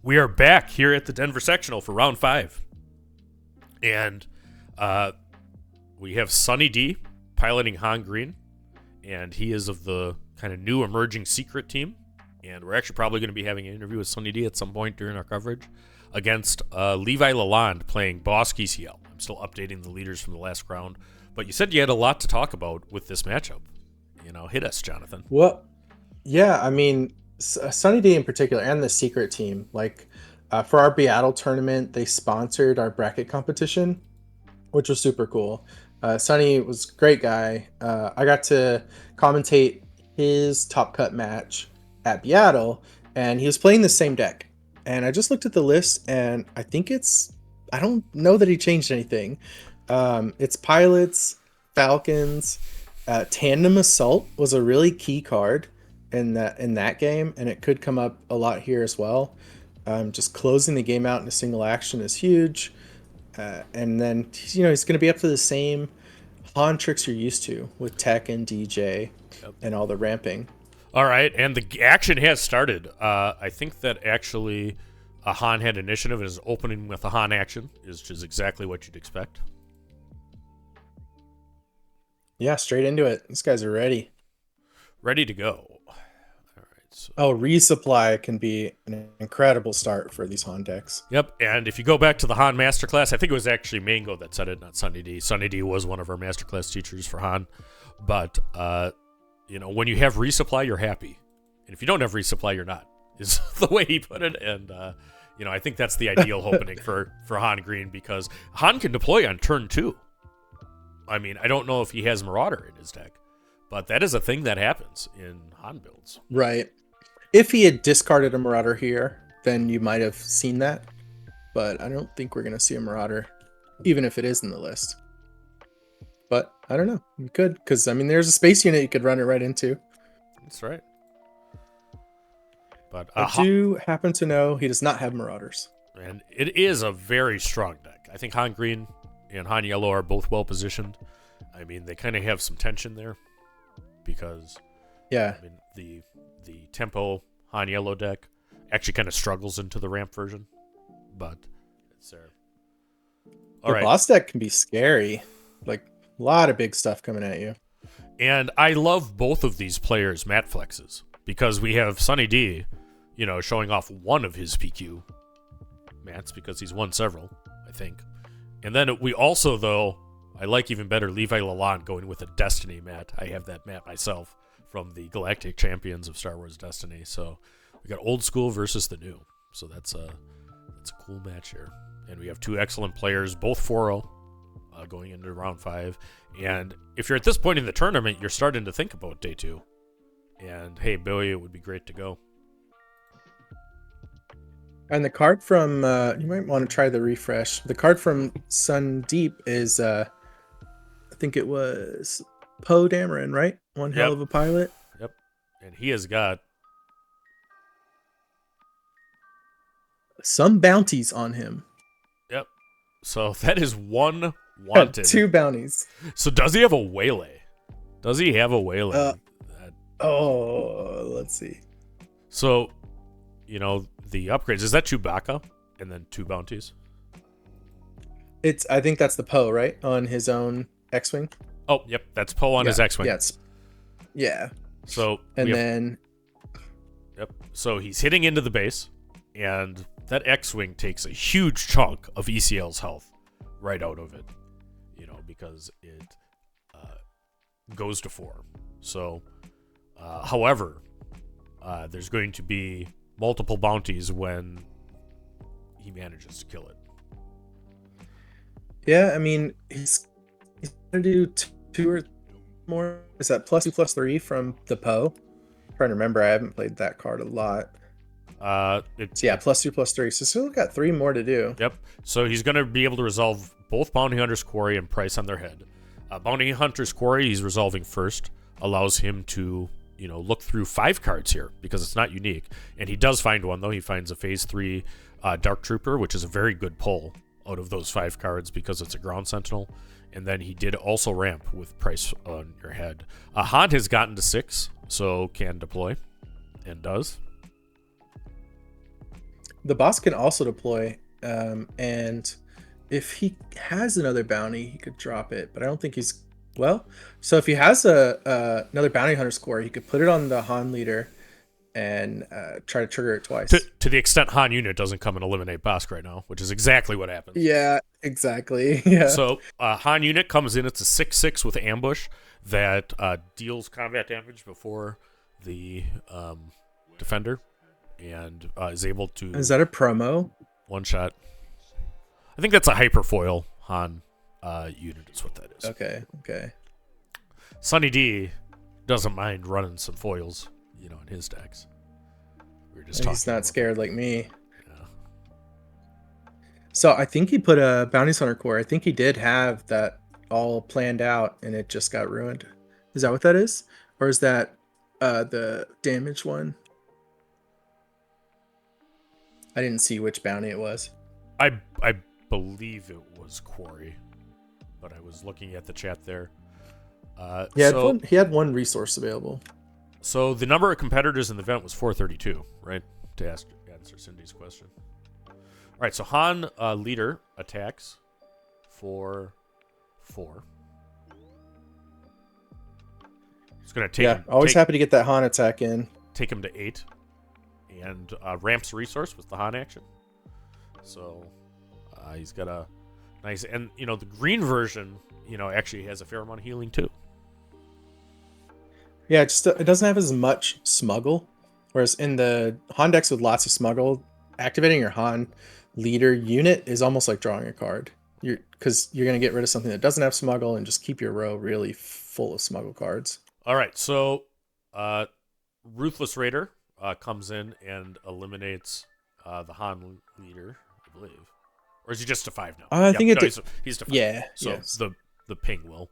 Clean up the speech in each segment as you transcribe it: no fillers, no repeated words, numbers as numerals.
We are back here at the Denver sectional for round 5. And we have Sunny D piloting Han Green. And he is of the kind of new emerging secret team. And we're actually probably going to be having an interview with Sunny D at some point during our coverage against Levi LaLonde playing Bossk ECL. I'm still updating the leaders from the last round. But you said you had a lot to talk about with this matchup. Hit us, Jonathan. Well, yeah, I mean, Sunny D in particular and the secret team, for our Seattle tournament, they sponsored our bracket competition, which was super cool. Sunny was a great guy. I got to commentate his top cut match at Seattle, and he was playing the same deck. And I just looked at the list, and I don't know that he changed anything. It's Pilots, Falcons, Tandem Assault was a really key card in that game, and it could come up a lot here as well. Just closing the game out in a single action is huge. And then, he's going to be up to the same Han tricks you're used to with Tech and DJ and all the ramping. All right, and the action has started. I think that actually a Han had initiative and is opening with a Han action, which is exactly what you'd expect. Yeah, straight into it. These guys are ready. Ready to go. All right. So. Resupply can be an incredible start for these Han decks. Yep, and if you go back to the Han Masterclass, I think it was actually Mango that said it, not Sunny D. Sunny D was one of our Masterclass teachers for Han. But, when you have resupply, you're happy. And if you don't have resupply, you're not, is the way he put it. And, I think that's the ideal opening for Han Green, because Han can deploy on turn 2. I mean, I don't know if he has Marauder in his deck, but that is a thing that happens in Han builds. Right. If he had discarded a Marauder here, then you might have seen that. But I don't think we're going to see a Marauder, even if it is in the list. But I don't know. We could, because, there's a space unit you could run it right into. That's right. But I do happen to know he does not have Marauders. And it is a very strong deck. I think Han Green and Han Yellow are both well positioned. I mean, they kind of have some tension there because the tempo Han Yellow deck actually kind of struggles into the ramp version, but it's there. All right. Boss deck can be scary, a lot of big stuff coming at you. And I love both of these players' mat flexes because we have Sunny D, showing off one of his PQ mats because he's won several, I think. And then we also, though, I like even better Levi LaLonde going with a Destiny mat. I have that mat myself from the Galactic Champions of Star Wars Destiny. So we got old school versus the new. So that's a cool match here. And we have two excellent players, both 4-0, going into round 5. And if you're at this point in the tournament, you're starting to think about day 2. And hey, Billy, it would be great to go. And the card from, you might want to try the refresh. The card from Sun Deep is, I think it was Poe Dameron, right? One hell of a pilot. Yep. And he has got some bounties on him. Yep. So that is one wanted. 2 bounties. So does he have a Waylay? Does he have a Waylay? Let's see. So, the upgrades, is that Chewbacca and then 2 bounties? I think that's the Poe, right? On his own X-Wing. Oh, yep. That's Poe on his X-Wing. Yeah. So, Yep. So he's hitting into the base, and that X-Wing takes a huge chunk of ECL's health right out of it, because it goes to 4. So, however, there's going to be multiple bounties when he manages to kill it. Yeah, he's going to do 2 or more. Is that +2/+3 from the Poe? I'm trying to remember. I haven't played that card a lot. +2/+3. So still got 3 more to do. Yep. So he's going to be able to resolve both Bounty Hunter's Quarry and Price on their head. Bounty Hunter's Quarry, he's resolving first, allows him to look through 5 cards here because it's not unique. And he does find one, though. He finds a Phase 3 Dark Trooper, which is a very good pull out of those 5 cards because it's a Ground Sentinel. And then he did also ramp with Price on your head. Han has gotten to 6, so can deploy, and does. the boss can also deploy, and if he has another bounty, he could drop it. But I don't think he's well. So if he has another bounty hunter score, he could put it on the Han leader and try to trigger it twice. To the extent Han unit doesn't come and eliminate Bossk right now, which is exactly what happens. Yeah, exactly. Yeah. So Han unit comes in. It's a 6/6 with ambush that deals combat damage before the defender, and is able to. Is that a promo? One shot. I think that's a hyperfoil Han unit. Is what that is. Okay. Sunny D doesn't mind running some foils, in his decks. We were just talking. He's not scared like me. Yeah. So I think he put a bounty hunter core. I think he did have that all planned out, and it just got ruined. Is that what that is, or is that the damage one? I didn't see which bounty it was. I believe it was Quarry, but I was looking at the chat there. He had one resource available. So the number of competitors in the event was 432, right? To answer Cindy's question. All right, so Han leader attacks for 4. It's going to take him. Always happy to get that Han attack in. Take him to 8. And ramps resource with the Han action. So he's got a nice... And, the green version, actually has a fair amount of healing too. Yeah, it doesn't have as much smuggle. Whereas in the Han decks with lots of smuggle, activating your Han leader unit is almost like drawing a card. Because you're going to get rid of something that doesn't have smuggle and just keep your row really full of smuggle cards. All right, so Ruthless Raider comes in and eliminates the Han leader, I believe. Or is he just to 5 now? I think he's to 5. Yeah. So yes. the ping will.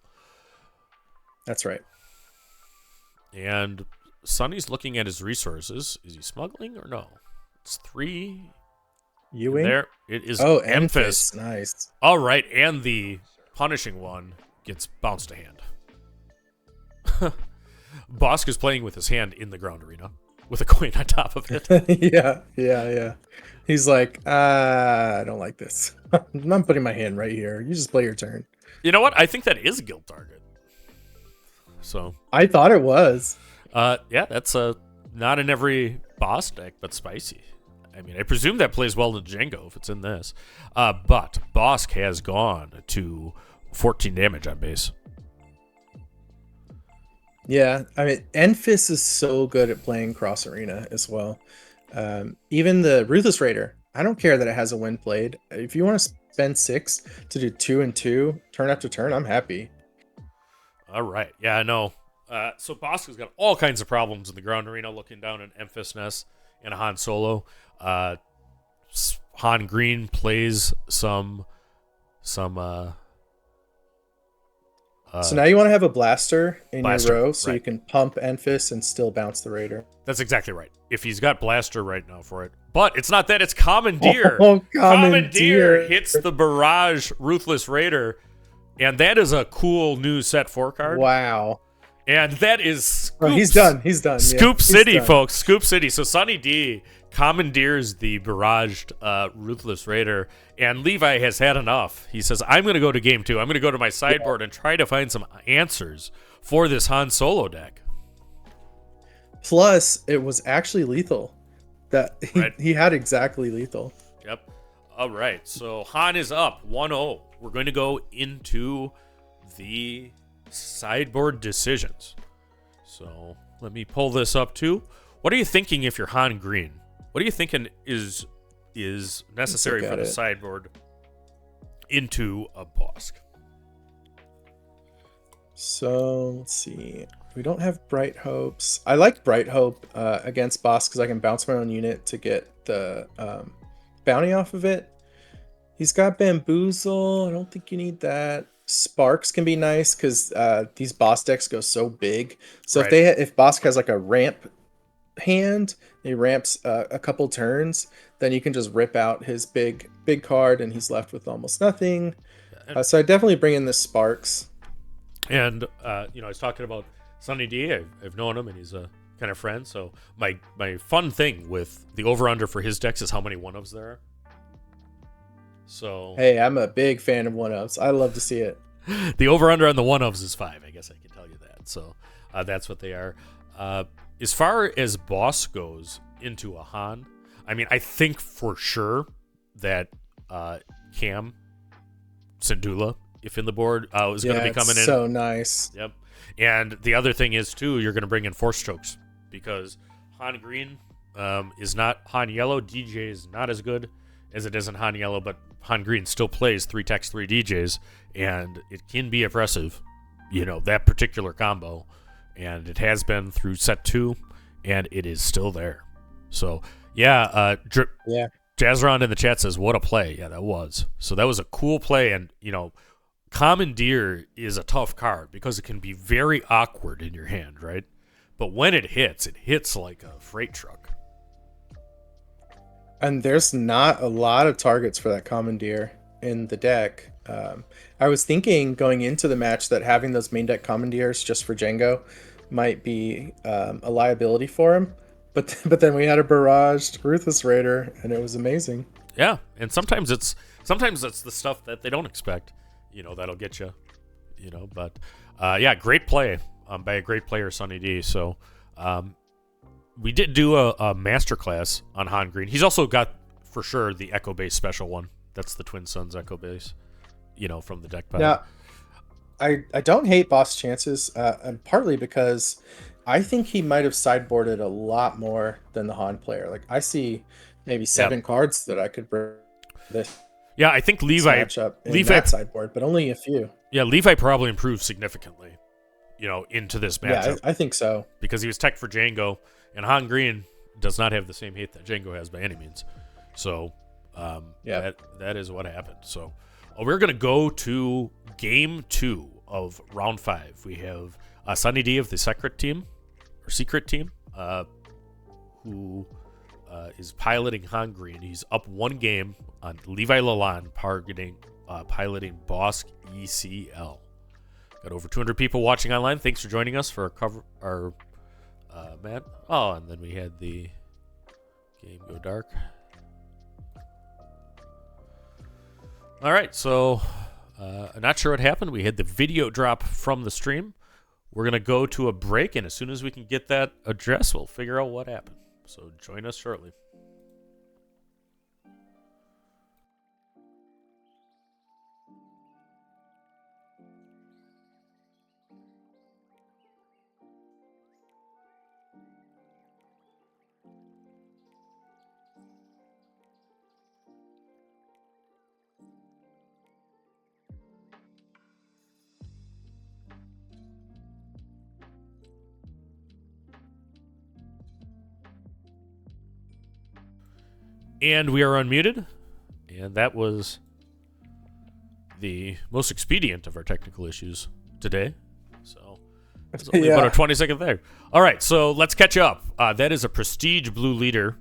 That's right. And Sonny's looking at his resources. Is he smuggling or no? It's 3. Ewing? There it is. Emphys. Nice. All right, and the punishing one gets bounced to hand. Bossk is playing with his hand in the ground arena with a coin on top of it. Yeah. He's like, I don't like this. I'm putting my hand right here. You just play your turn. You know what? I think that is a guild target. So I thought it was. That's not in every boss deck, but spicy. I mean, I presume that plays well in Django if it's in this. But Bossk has gone to 14 damage on base. Yeah, I mean, Enfys is so good at playing cross arena as well. Even the Ruthless Raider, I don't care that it has a wind blade. If you want to spend 6 to do 2 and 2 turn after turn, I'm happy. All right. Yeah, I know. So Bossk has got all kinds of problems in the ground arena, looking down at Enfys Nest and a Han Solo. Han Green plays some. So now you want to have a blaster in your row, so right. You can pump Enfys and still bounce the Raider. That's exactly right. If he's got blaster right now for it, but it's not that. It's Commandeer. Oh, Commandeer hits the Barrage Ruthless Raider, and that is a cool new set 4 card. Wow. And that is Scoops. Oh, he's done. Scoop City, folks. Scoop City. So Sunny D commandeers the barraged Ruthless Raider, and Levi has had enough. He says, I'm going to go to game 2. I'm going to go to my sideboard and try to find some answers for this Han Solo deck. Plus, it was actually lethal. He had exactly lethal. Yep. All right. So Han is up 1-0. We're going to go into the sideboard decisions. So let me pull this up too. What are you thinking if you're Han Green? What are you thinking is necessary for the sideboard into a Bossk? So let's see. We don't have Bright Hopes. I like Bright Hope against Bossk because I can bounce my own unit to get the bounty off of it. He's got Bamboozle. I don't think you need that. Sparks can be nice because these boss decks go so big. So right. if Bossk has like a ramp hand, he ramps a couple turns, then you can just rip out his big card and he's left with almost nothing. So I definitely bring in the Sparks. And I was talking about Sunny D. I've known him, and he's a kind of friend. So my fun thing with the over-under for his decks is how many one-ofs there are. So Hey, I'm a big fan of one-ofs. I love to see it. the over-under on the one-ofs is 5. I guess I can tell you that. So that's what they are. As far as Bossk goes into a Han, I mean, I think for sure that Cam Syndulla, if in the board, is going to be coming in. So nice. Yep. And the other thing is, too, you're going to bring in Force Chokes because Han Green is not Han Yellow. DJ is not as good as it is in Han Yellow, but Han Green still plays 3 techs, 3 DJs, and it can be oppressive, that particular combo. And it has been through set 2, and it is still there. So, yeah. Jazzron in the chat says, what a play. Yeah, that was. So that was a cool play, and, Commandeer is a tough card because it can be very awkward in your hand, right? But when it hits like a freight truck. And there's not a lot of targets for that Commandeer in the deck. I was thinking going into the match that having those main deck Commandeers just for Django might be a liability for him. But then we had a barraged Ruthless Raider, and it was amazing. Yeah, and sometimes it's the stuff that they don't expect. That'll get you, but great play by a great player, Sunny D. So we did do a masterclass on Han Green. He's also got, for sure, the Echo Base special one. That's the Twin Suns Echo Base, from the deck pile. Yeah, I don't hate Boss chances, and partly because I think he might have sideboarded a lot more than the Han player. Like, I see maybe 7 cards that I could bring this. Yeah, I think Levi that sideboard, but only a few. Yeah, Levi probably improved significantly, into this matchup. Yeah, I think so. Because he was tech for Django, and Han Green does not have the same hate that Django has by any means. So, that is what happened. So, we're going to go to game 2 of round 5. We have Sunny D of the secret team, who is piloting Han Green. He's up 1 game on Levi LaLonde, piloting Bossk ECL. Got over 200 people watching online. Thanks for joining us for our Matt. Oh, and then we had the game go dark. All right, so I'm not sure what happened. We had the video drop from the stream. We're going to go to a break, and as soon as we can get that address, we'll figure out what happened. So join us shortly. And we are unmuted, and that was the most expedient of our technical issues today. So it's only about a 20-second thing. All right, so let's catch up. That is a prestige blue leader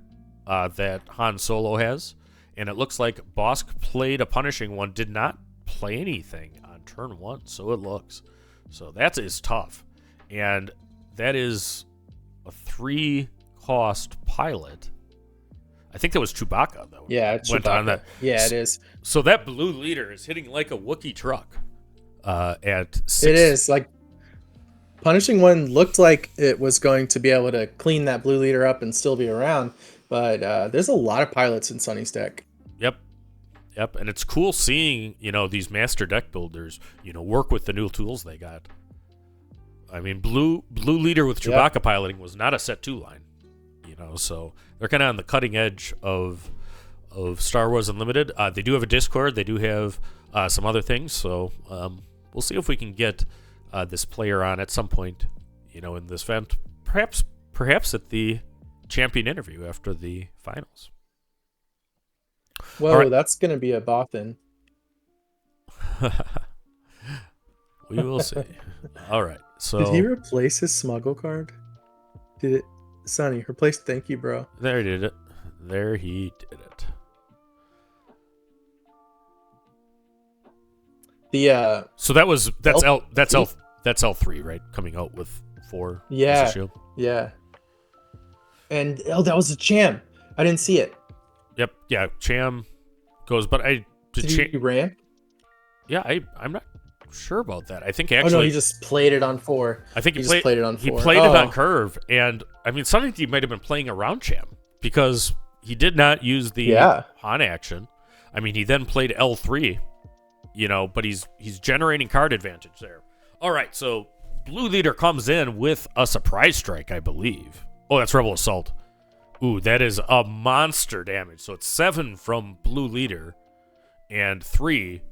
that Han Solo has, and it looks like Bossk played a punishing one, did not play anything on turn 1, so it looks. So that is tough, and that is a 3-cost pilot. I think that was Chewbacca, though. Yeah, Chewbacca. On that. Yeah, it is. So that blue leader is hitting like a Wookiee truck at 6. It is. Like, punishing one looked like it was going to be able to clean that blue leader up and still be around, but there's a lot of pilots in Sunny's deck. Yep, and it's cool seeing, these master deck builders, work with the new tools they got. I mean, blue leader with Chewbacca piloting was not a set 2 line. So they're kind of on the cutting edge of Star Wars Unlimited. They do have a Discord. They do have some other things. So we'll see if we can get this player on at some point, in this event. Perhaps at the champion interview after the finals. Whoa, that's going to be a Bothan. We will see. All right. So did he replace his smuggle card? Did it? Sonny, replace. Thank you, bro. There he did it. The so that's L3, right? Coming out with 4. Yeah. Shield. Yeah. And that was a Cham. I didn't see it. Yep. Yeah. Cham goes, but Did he ramp? Yeah, I'm not sure about that. I think Oh actually. no, he just played it on 4. I think he just played it on 4. He played it on curve, and I mean, Sunny D might have been playing around Cham because he did not use the Han action. I mean, he then played L3, but he's generating card advantage there. All right, so blue leader comes in with a surprise strike, I believe. Oh, that's Rebel Assault. Ooh, that is a monster damage. So it's 7 from blue leader and 3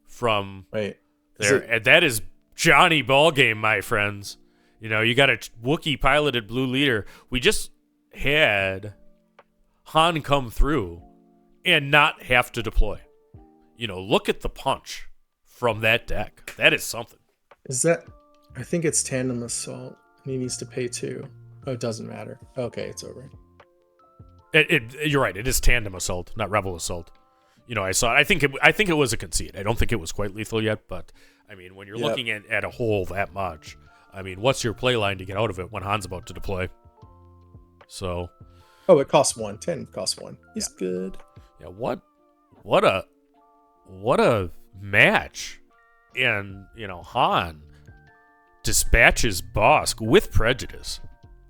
from there. And that is Johnny Ballgame, my friends. You got a Wookiee piloted blue leader. We just had Han come through and not have to deploy. Look at the punch from that deck. That is something. I think it's Tandem Assault, and he needs to pay 2. Oh, it doesn't matter. Okay, it's over. You're right. It is Tandem Assault, not Rebel Assault. I saw it. I think it was a conceit. I don't think it was quite lethal yet, but I mean, when you're looking at a hole that much, I mean, what's your play line to get out of it when Han's about to deploy? So. Oh, it costs 1. 10 costs 1. He's good. Yeah. What a match, and Han dispatches Bossk with prejudice.